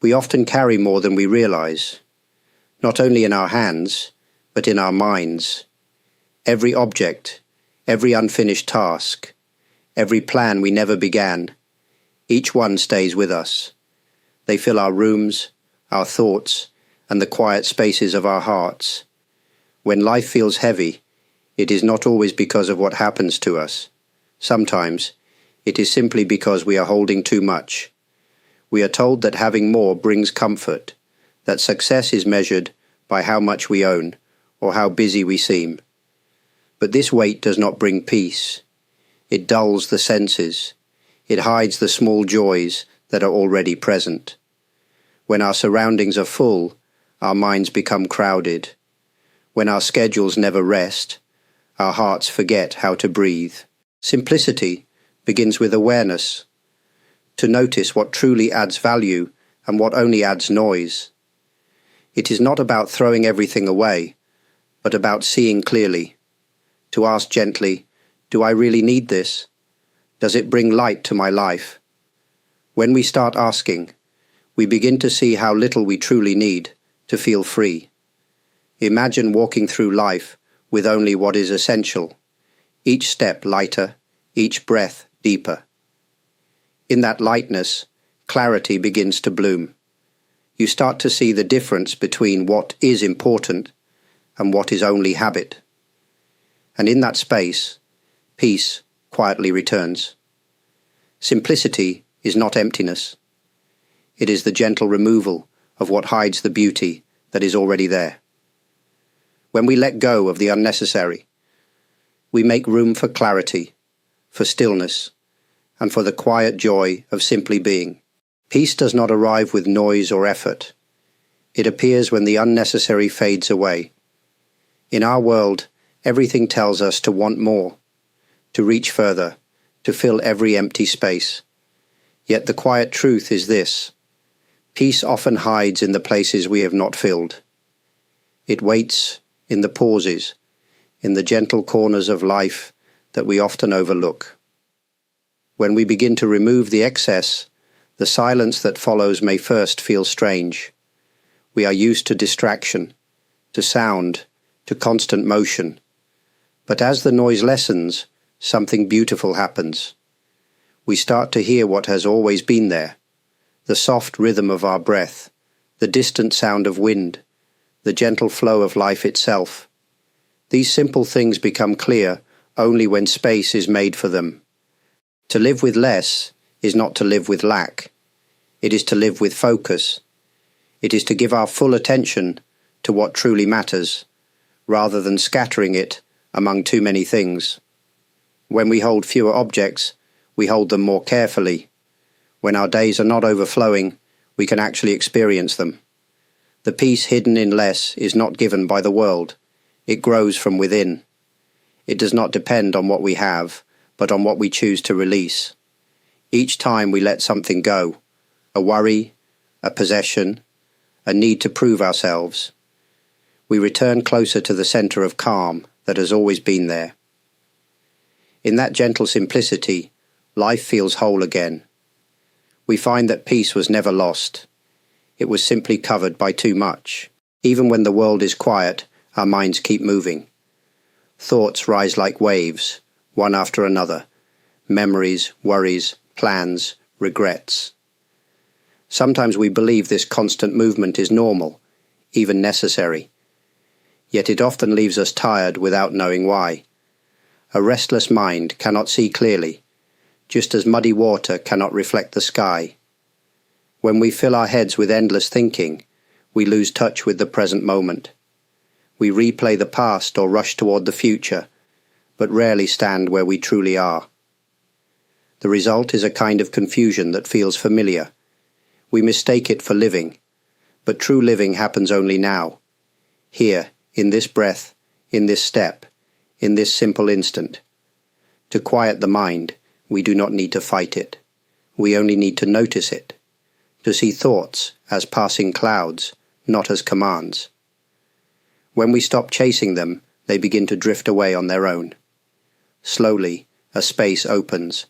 We often carry more than we realize, not only in our hands, but in our minds. Every object, every unfinished task, every plan we never began, each one stays with us. They fill our rooms, our thoughts, and the quiet spaces of our hearts. When life feels heavy, it is not always because of what happens to us. Sometimes, it is simply because we are holding too much. We are told that having more brings comfort, that success is measured by how much we own or how busy we seem. But this weight does not bring peace. It dulls the senses. It hides the small joys that are already present. When our surroundings are full, our minds become crowded. When our schedules never rest, our hearts forget how to breathe. Simplicity begins with awareness, to notice what truly adds value and what only adds noise. It is not about throwing everything away, but about seeing clearly. To ask gently, do I really need this? Does it bring light to my life? When we start asking, we begin to see how little we truly need to feel free. Imagine walking through life with only what is essential, each step lighter, each breath deeper. In that lightness, clarity begins to bloom. You start to see the difference between what is important and what is only habit. And in that space, peace quietly returns. Simplicity is not emptiness. It is the gentle removal of what hides the beauty that is already there. When we let go of the unnecessary, we make room for clarity, for stillness, and for the quiet joy of simply being. Peace does not arrive with noise or effort. It appears when the unnecessary fades away. In our world, everything tells us to want more, to reach further, to fill every empty space. Yet the quiet truth is this: peace often hides in the places we have not filled. It waits in the pauses, in the gentle corners of life that we often overlook. When we begin to remove the excess, the silence that follows may first feel strange. We are used to distraction, to sound, to constant motion. But as the noise lessens, something beautiful happens. We start to hear what has always been there: the soft rhythm of our breath, the distant sound of wind, the gentle flow of life itself. These simple things become clear only when space is made for them. To live with less is not to live with lack. It is to live with focus. It is to give our full attention to what truly matters, rather than scattering it among too many things. When we hold fewer objects, we hold them more carefully. When our days are not overflowing, we can actually experience them. The peace hidden in less is not given by the world. It grows from within. It does not depend on what we have, but on what we choose to release. Each time we let something go, a worry, a possession, a need to prove ourselves, we return closer to the center of calm that has always been there. In that gentle simplicity, life feels whole again. We find that peace was never lost. It was simply covered by too much. Even when the world is quiet, our minds keep moving. Thoughts rise like waves, one after another. Memories, worries, plans, regrets. Sometimes we believe this constant movement is normal, even necessary. Yet it often leaves us tired without knowing why. A restless mind cannot see clearly, just as muddy water cannot reflect the sky. When we fill our heads with endless thinking, we lose touch with the present moment. We replay the past or rush toward the future, but rarely stand where we truly are. The result is a kind of confusion that feels familiar. We mistake it for living, but true living happens only now, here, in this breath, in this step, in this simple instant. To quiet the mind, we do not need to fight it. We only need to notice it, to see thoughts as passing clouds, not as commands. When we stop chasing them, they begin to drift away on their own. Slowly, a space opens.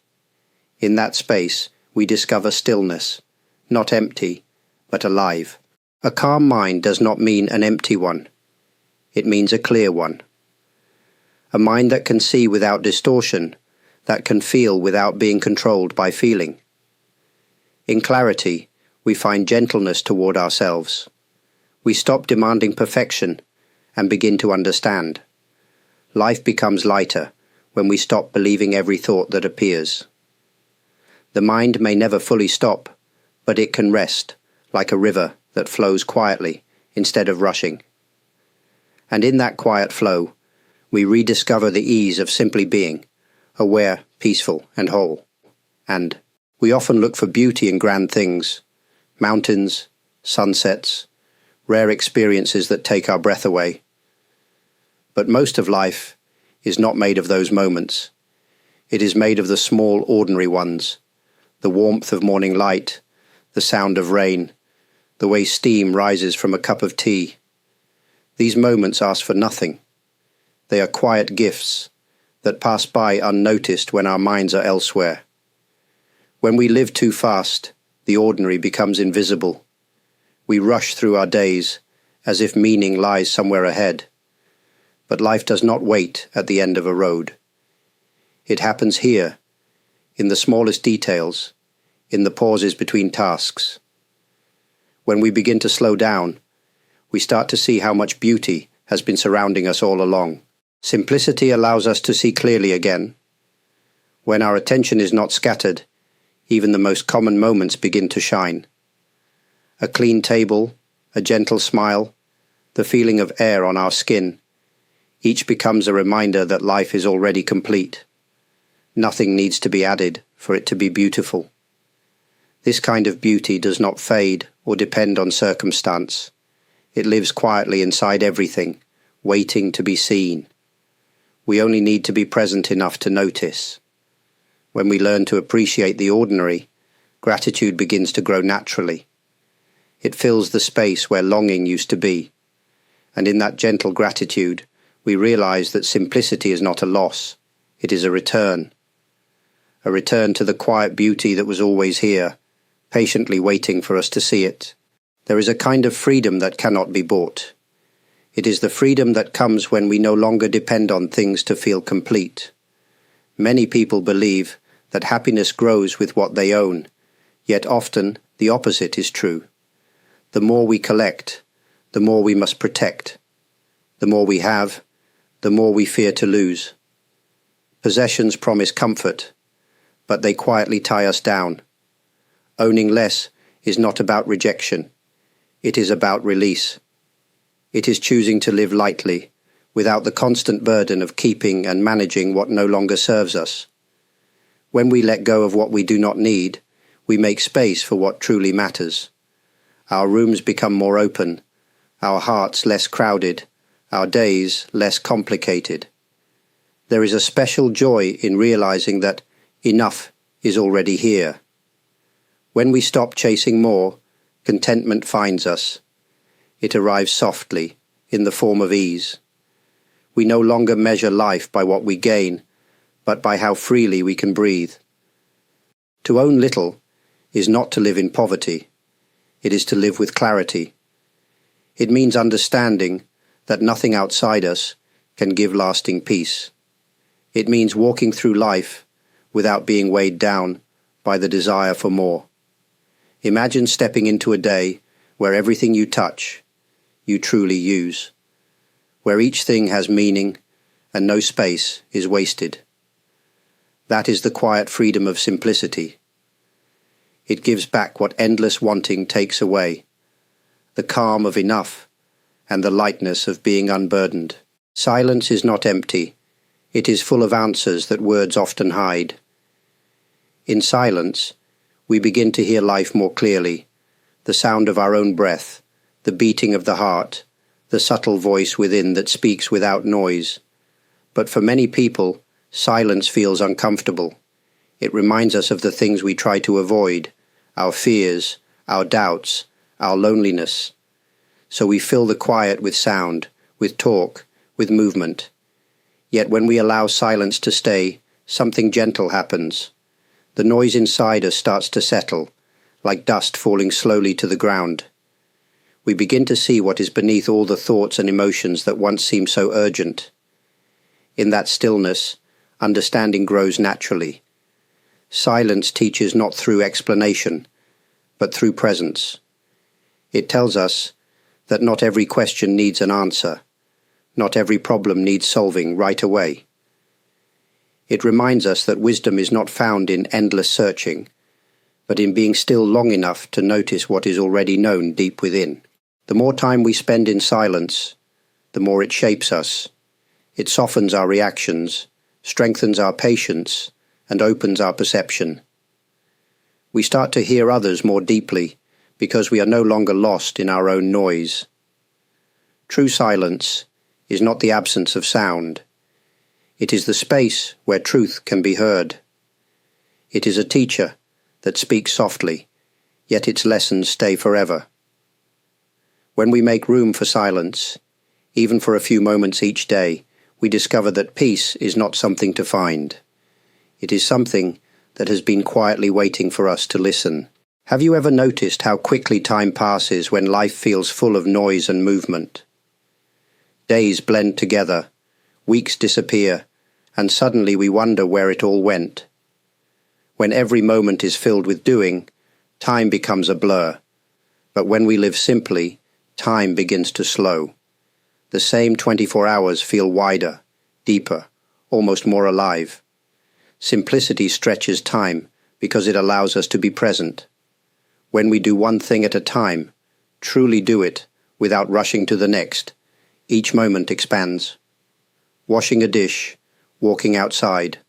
In that space, we discover stillness, not empty, but alive. A calm mind does not mean an empty one. It means a clear one. A mind that can see without distortion, that can feel without being controlled by feeling. In clarity, we find gentleness toward ourselves. We stop demanding perfection and begin to understand. Life becomes lighter when we stop believing every thought that appears. The mind may never fully stop, but it can rest, like a river that flows quietly instead of rushing. And in that quiet flow, we rediscover the ease of simply being, aware, peaceful, and whole. And we often look for beauty in grand things, mountains, sunsets, rare experiences that take our breath away. But most of life is not made of those moments. It is made of the small, ordinary ones, the warmth of morning light, the sound of rain, the way steam rises from a cup of tea. These moments ask for nothing. They are quiet gifts that pass by unnoticed when our minds are elsewhere. When we live too fast, the ordinary becomes invisible. We rush through our days as if meaning lies somewhere ahead. But life does not wait at the end of a road. It happens here, in the smallest details, in the pauses between tasks. When we begin to slow down, we start to see how much beauty has been surrounding us all along. Simplicity allows us to see clearly again. When our attention is not scattered, even the most common moments begin to shine. A clean table, a gentle smile, the feeling of air on our skin, each becomes a reminder that life is already complete. Nothing needs to be added for it to be beautiful. This kind of beauty does not fade or depend on circumstance. It lives quietly inside everything, waiting to be seen. We only need to be present enough to notice. When we learn to appreciate the ordinary, gratitude begins to grow naturally. It fills the space where longing used to be. And in that gentle gratitude, we realize that simplicity is not a loss, it is a return. A return to the quiet beauty that was always here, patiently waiting for us to see it. There is a kind of freedom that cannot be bought. It is the freedom that comes when we no longer depend on things to feel complete. Many people believe that happiness grows with what they own, yet often the opposite is true. The more we collect, the more we must protect. The more we have, the more we fear to lose. Possessions promise comfort, but they quietly tie us down. Owning less is not about rejection. It is about release. It is choosing to live lightly, without the constant burden of keeping and managing what no longer serves us. When we let go of what we do not need, we make space for what truly matters. Our rooms become more open, our hearts less crowded, our days less complicated. There is a special joy in realizing that enough is already here. When we stop chasing more, contentment finds us. It arrives softly, in the form of ease. We no longer measure life by what we gain, but by how freely we can breathe. To own little is not to live in poverty. It is to live with clarity. It means understanding that nothing outside us can give lasting peace. It means walking through life without being weighed down by the desire for more. Imagine stepping into a day where everything you touch, you truly use, where each thing has meaning and no space is wasted. That is the quiet freedom of simplicity. It gives back what endless wanting takes away, the calm of enough and the lightness of being unburdened. Silence is not empty. It is full of answers that words often hide. In silence, we begin to hear life more clearly, the sound of our own breath, the beating of the heart, the subtle voice within that speaks without noise. But for many people, silence feels uncomfortable. It reminds us of the things we try to avoid, our fears, our doubts, our loneliness. So we fill the quiet with sound, with talk, with movement. Yet when we allow silence to stay, something gentle happens. The noise inside us starts to settle, like dust falling slowly to the ground. We begin to see what is beneath all the thoughts and emotions that once seemed so urgent. In that stillness, understanding grows naturally. Silence teaches not through explanation, but through presence. It tells us that not every question needs an answer, not every problem needs solving right away. It reminds us that wisdom is not found in endless searching, but in being still long enough to notice what is already known deep within. The more time we spend in silence, the more it shapes us. It softens our reactions, strengthens our patience, and opens our perception. We start to hear others more deeply because we are no longer lost in our own noise. True silence is not the absence of sound. It is the space where truth can be heard. It is a teacher that speaks softly, yet its lessons stay forever. When we make room for silence, even for a few moments each day, we discover that peace is not something to find. It is something that has been quietly waiting for us to listen. Have you ever noticed how quickly time passes when life feels full of noise and movement? Days blend together, weeks disappear, and suddenly we wonder where it all went. When every moment is filled with doing, time becomes a blur. But when we live simply, time begins to slow. The same 24 hours feel wider, deeper, almost more alive. Simplicity stretches time because it allows us to be present. When we do one thing at a time, truly do it without rushing to the next, each moment expands. Washing a dish, walking outside,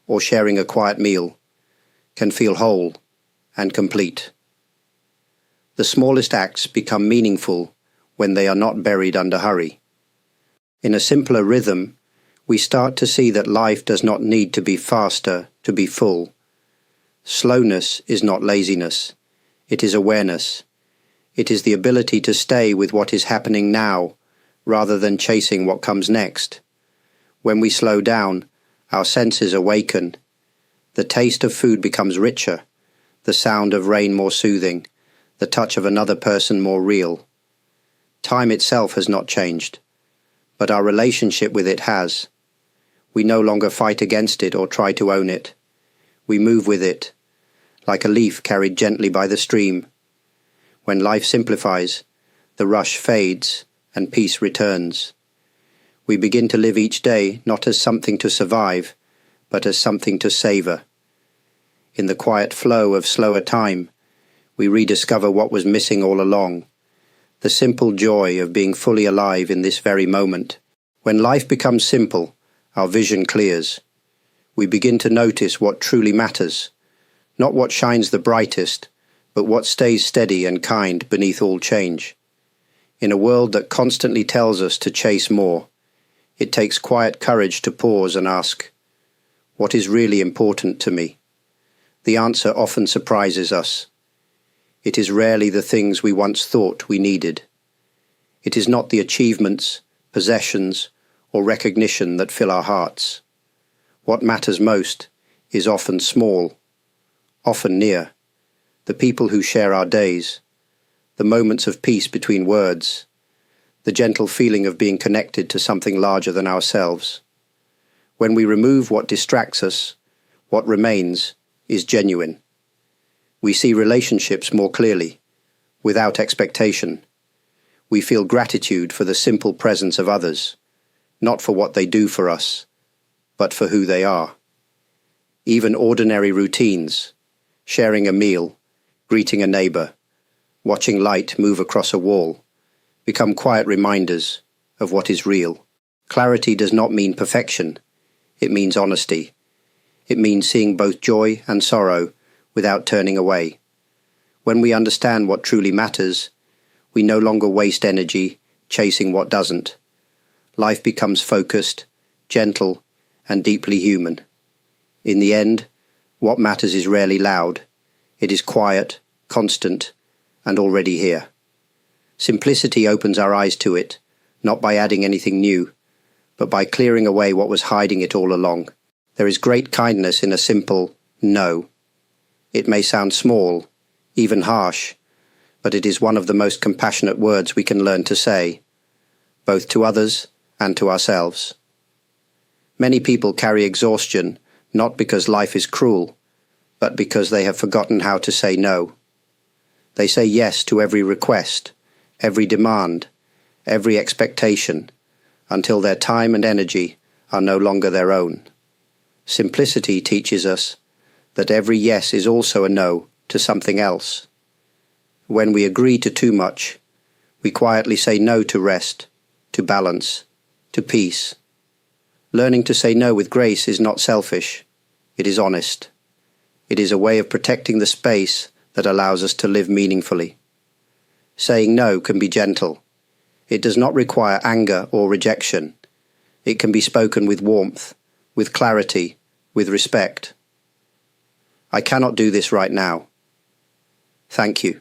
or sharing a quiet meal can feel whole and complete. The smallest acts become meaningful when they are not buried under hurry. In a simpler rhythm, we start to see that life does not need to be faster to be full. Slowness is not laziness. It is awareness. It is the ability to stay with what is happening now, rather than chasing what comes next. When we slow down, our senses awaken. The taste of food becomes richer, the sound of rain more soothing, the touch of another person more real. Time itself has not changed, but our relationship with it has. We no longer fight against it or try to own it. We move with it, like a leaf carried gently by the stream. When life simplifies, the rush fades and peace returns. We begin to live each day not as something to survive, but as something to savor. In the quiet flow of slower time, we rediscover what was missing all along, the simple joy of being fully alive in this very moment. When life becomes simple, our vision clears. We begin to notice what truly matters, not what shines the brightest, but what stays steady and kind beneath all change. In a world that constantly tells us to chase more, it takes quiet courage to pause and ask, what is really important to me? The answer often surprises us. It is rarely the things we once thought we needed. It is not the achievements, possessions, or recognition that fill our hearts. What matters most is often small, often near. The people who share our days, the moments of peace between words, the gentle feeling of being connected to something larger than ourselves. When we remove what distracts us, what remains is genuine. We see relationships more clearly, without expectation. We feel gratitude for the simple presence of others, not for what they do for us, but for who they are. Even ordinary routines, sharing a meal, greeting a neighbor, watching light move across a wall, become quiet reminders of what is real. Clarity does not mean perfection. It means honesty. It means seeing both joy and sorrow without turning away. When we understand what truly matters, we no longer waste energy chasing what doesn't. Life becomes focused, gentle, and deeply human. In the end, what matters is rarely loud. It is quiet, constant, and already here. Simplicity opens our eyes to it, not by adding anything new, but by clearing away what was hiding it all along. There is great kindness in a simple no. It may sound small, even harsh, but it is one of the most compassionate words we can learn to say, both to others and to ourselves. Many people carry exhaustion not because life is cruel, but because they have forgotten how to say no. They say yes to every request, every demand, every expectation, until their time and energy are no longer their own. Simplicity teaches us that every yes is also a no to something else. When we agree to too much, we quietly say no to rest, to balance, to peace. Learning to say no with grace is not selfish, it is honest. It is a way of protecting the space that allows us to live meaningfully. Saying no can be gentle. It does not require anger or rejection. It can be spoken with warmth, with clarity, with respect. I cannot do this right now. Thank you,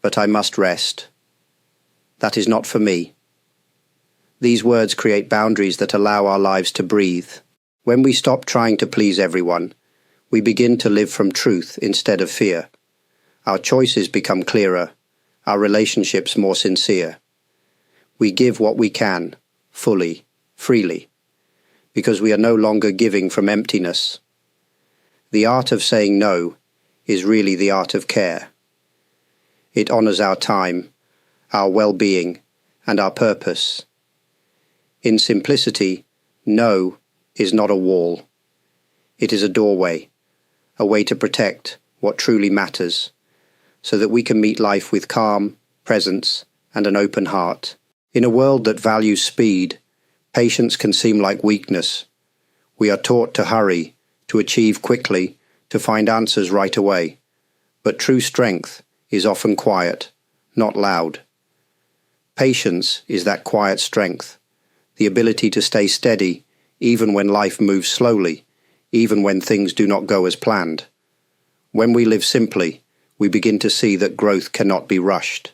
but I must rest. That is not for me. These words create boundaries that allow our lives to breathe. When we stop trying to please everyone, we begin to live from truth instead of fear. Our choices become clearer, our relationships more sincere. We give what we can, fully, freely, because we are no longer giving from emptiness. The art of saying no is really the art of care. It honors our time, our well-being, and our purpose. In simplicity, no is not a wall. It is a doorway, a way to protect what truly matters, so that we can meet life with calm, presence, and an open heart. In a world that values speed, patience can seem like weakness. We are taught to hurry, to achieve quickly, to find answers right away. But true strength is often quiet, not loud. Patience is that quiet strength, the ability to stay steady even when life moves slowly, even when things do not go as planned. When we live simply, we begin to see that growth cannot be rushed.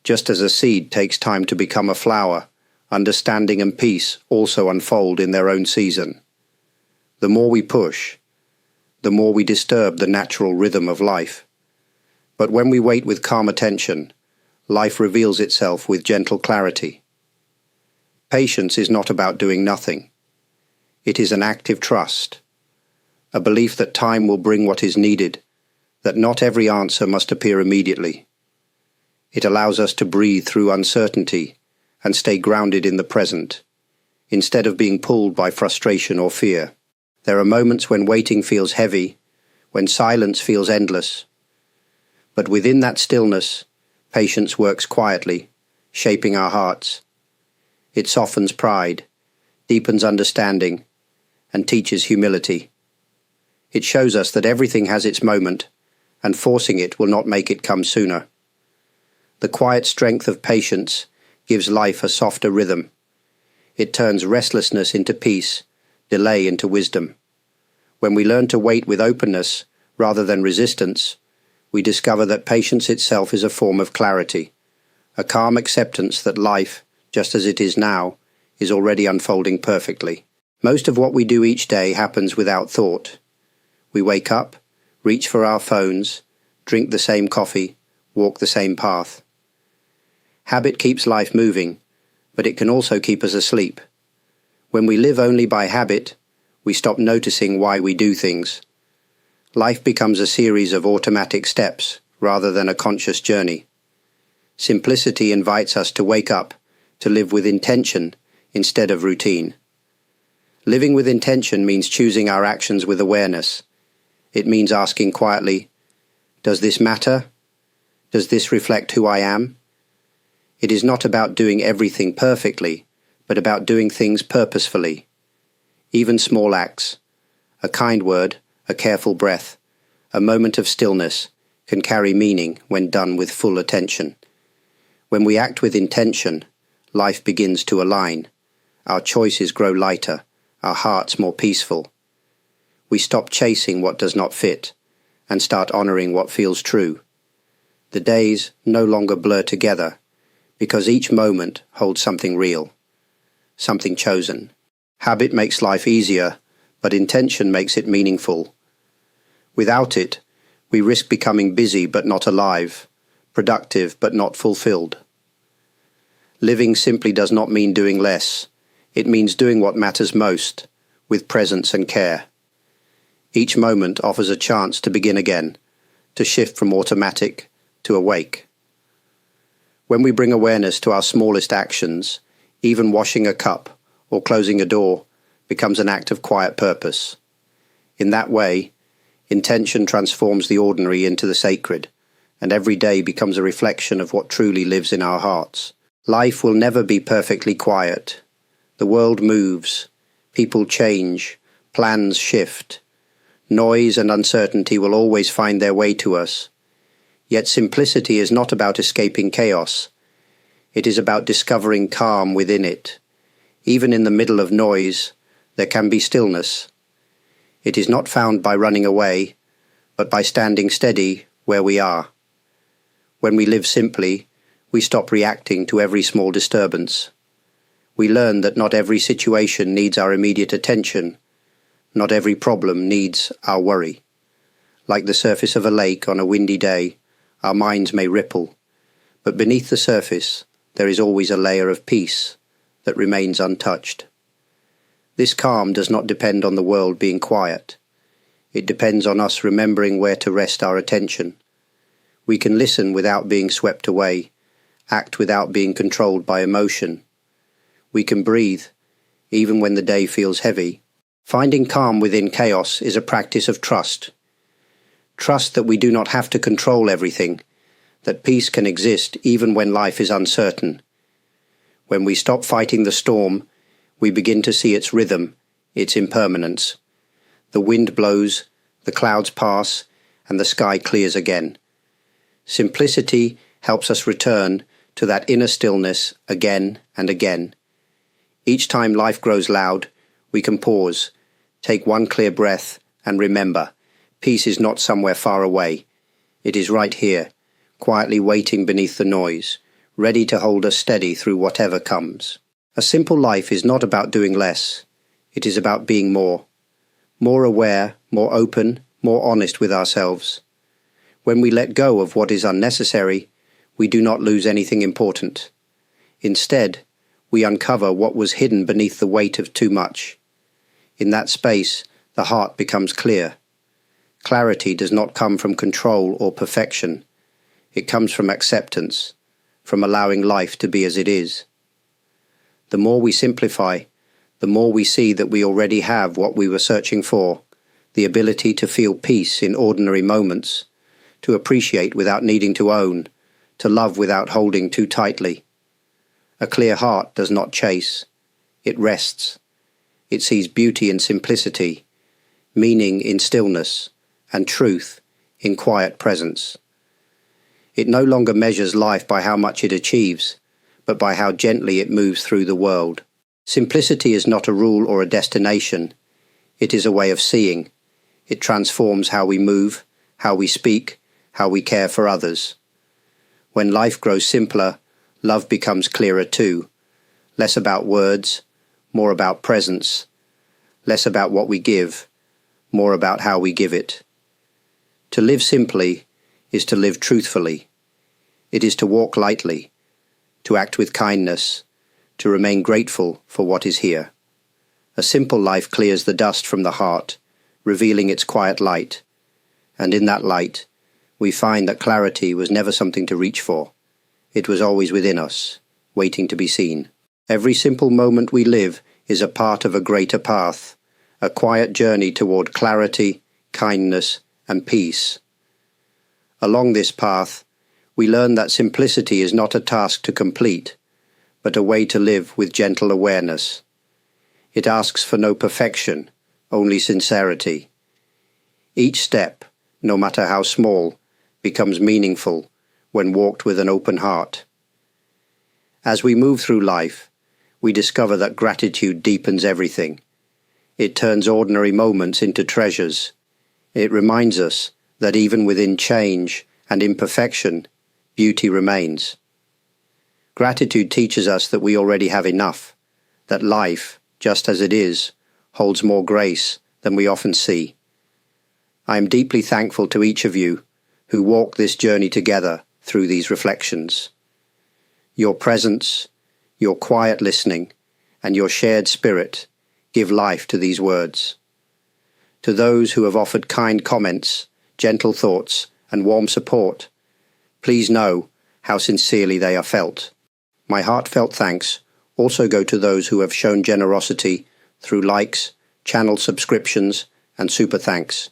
Just as a seed takes time to become a flower, understanding and peace also unfold in their own season. The more we push, the more we disturb the natural rhythm of life. But when we wait with calm attention, life reveals itself with gentle clarity. Patience is not about doing nothing. It is an active trust, a belief that time will bring what is needed, that not every answer must appear immediately. It allows us to breathe through uncertainty and stay grounded in the present, instead of being pulled by frustration or fear. There are moments when waiting feels heavy, when silence feels endless. But within that stillness, patience works quietly, shaping our hearts. It softens pride, deepens understanding, and teaches humility. It shows us that everything has its moment, and forcing it will not make it come sooner. The quiet strength of patience gives life a softer rhythm. It turns restlessness into peace, delay into wisdom. When we learn to wait with openness rather than resistance, we discover that patience itself is a form of clarity, a calm acceptance that life, just as it is now, is already unfolding perfectly. Most of what we do each day happens without thought. We wake up, reach for our phones, drink the same coffee, walk the same path. Habit keeps life moving, but it can also keep us asleep. When we live only by habit, we stop noticing why we do things. Life becomes a series of automatic steps rather than a conscious journey. Simplicity invites us to wake up, to live with intention instead of routine. Living with intention means choosing our actions with awareness. It means asking quietly, does this matter? Does this reflect who I am? It is not about doing everything perfectly, but about doing things purposefully. Even small acts, a kind word, a careful breath, a moment of stillness, can carry meaning when done with full attention. When we act with intention, life begins to align. Our choices grow lighter, our hearts more peaceful. We stop chasing what does not fit, and start honoring what feels true. The days no longer blur together, because each moment holds something real, something chosen. Habit makes life easier, but intention makes it meaningful. Without it, We risk becoming busy but not alive, productive but not fulfilled. Living simply does not mean doing less. It means doing what matters most, with presence and care. Each moment offers a chance to begin again, to shift from automatic to awake. When we bring awareness to our smallest actions, even washing a cup or closing a door becomes an act of quiet purpose. In that way, intention transforms the ordinary into the sacred, and every day becomes a reflection of what truly lives in our hearts. Life will never be perfectly quiet. The world moves, people change, plans shift. Noise and uncertainty will always find their way to us. Yet simplicity is not about escaping chaos. It is about discovering calm within it. Even in the middle of noise, there can be stillness. It is not found by running away, but by standing steady where we are. When we live simply, we stop reacting to every small disturbance. We learn that not every situation needs our immediate attention. Not every problem needs our worry. Like the surface of a lake on a windy day, our minds may ripple, but beneath the surface there is always a layer of peace that remains untouched. This calm does not depend on the world being quiet. It depends on us remembering where to rest our attention. We can listen without being swept away, act without being controlled by emotion. We can breathe, even when the day feels heavy. Finding calm within chaos is a practice of trust. Trust that we do not have to control everything, that peace can exist even when life is uncertain. When we stop fighting the storm, we begin to see its rhythm, its impermanence. The wind blows, the clouds pass, and the sky clears again. Simplicity helps us return to that inner stillness again and again. Each time life grows loud, we can pause, take one clear breath, and remember, peace is not somewhere far away. It is right here, quietly waiting beneath the noise, ready to hold us steady through whatever comes. A simple life is not about doing less. It is about being more aware, more open, more honest with ourselves. When we let go of what is unnecessary, we do not lose anything important. Instead, we uncover what was hidden beneath the weight of too much. In that space, the heart becomes clear. Clarity does not come from control or perfection. It comes from acceptance, from allowing life to be as it is. The more we simplify, the more we see that we already have what we were searching for, the ability to feel peace in ordinary moments, to appreciate without needing to own, to love without holding too tightly. A clear heart does not chase. It rests. It sees beauty in simplicity, meaning in stillness, and truth in quiet presence. It no longer measures life by how much it achieves, but by how gently it moves through the world. Simplicity is not a rule or a destination. It is a way of seeing. It transforms how we move, how we speak, how we care for others. When life grows simpler, love becomes clearer too. Less about words, more about presence. Less about what we give, more about how we give it. To live simply is to live truthfully. It is to walk lightly, to act with kindness, to remain grateful for what is here. A simple life clears the dust from the heart, revealing its quiet light. And in that light, we find that clarity was never something to reach for. It was always within us, waiting to be seen. Every simple moment we live is a part of a greater path, a quiet journey toward clarity, kindness, and peace. Along this path, we learn that simplicity is not a task to complete, but a way to live with gentle awareness. It asks for no perfection, only sincerity. Each step, no matter how small, becomes meaningful when walked with an open heart. As we move through life, we discover that gratitude deepens everything. It turns ordinary moments into treasures. It reminds us that even within change and imperfection, beauty remains. Gratitude teaches us that we already have enough, that life, just as it is, holds more grace than we often see. I am deeply thankful to each of you who walk this journey together through these reflections. Your presence, your quiet listening, and your shared spirit give life to these words. To those who have offered kind comments, gentle thoughts, and warm support, please know how sincerely they are felt. My heartfelt thanks also go to those who have shown generosity through likes, channel subscriptions, and super thanks,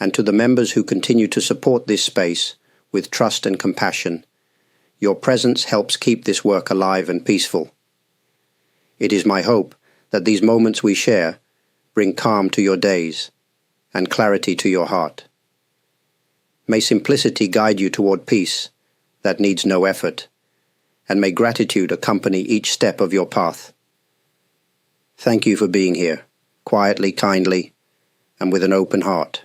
and to the members who continue to support this space with trust and compassion. Your presence helps keep this work alive and peaceful. It is my hope that these moments we share bring calm to your days and clarity to your heart. May simplicity guide you toward peace that needs no effort, and may gratitude accompany each step of your path. Thank you for being here, quietly, kindly, and with an open heart.